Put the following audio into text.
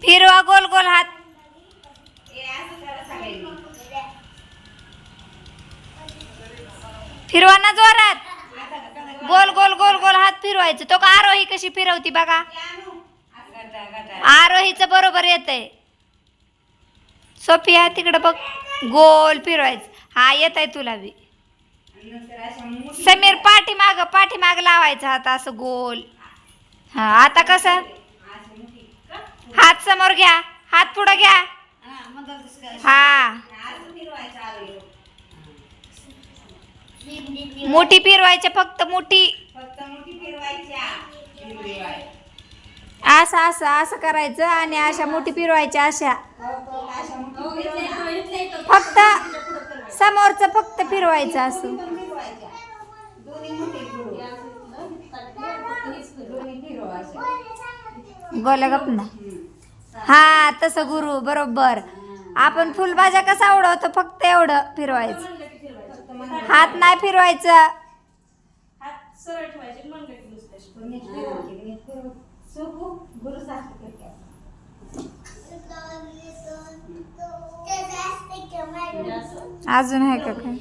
फिरवा गोल गोल हात. फिरवा ना जोरात. गोल गोल गोल गोल हात फिरवायचं. तो का आरोही कशी फिरवती बघा. आरोहीचं बरोबर येतंय. सोफिया तिकडं बघ. गोल फिरवायचं. हा येत आहे तुला बी. समीर पाठीमाग लावायचा हात असं गोल. हा आता कसं. हात समोर घ्या. हात पुढं घ्या. हा मोठी फिरवायच्या फक्त मोठी. असं असं असं करायचं आणि अशा मोठी फिरवायच्या अशा. फक्त समोरचं फक्त फिरवायचं असं. गोल्या गप ना. हा तसं गुरु बरोबर. आपण फुलभाज्या कसा उडवतो फक्त एवढं फिरवायचं. हात नाही फिरवायचं. अजून आहे का काय.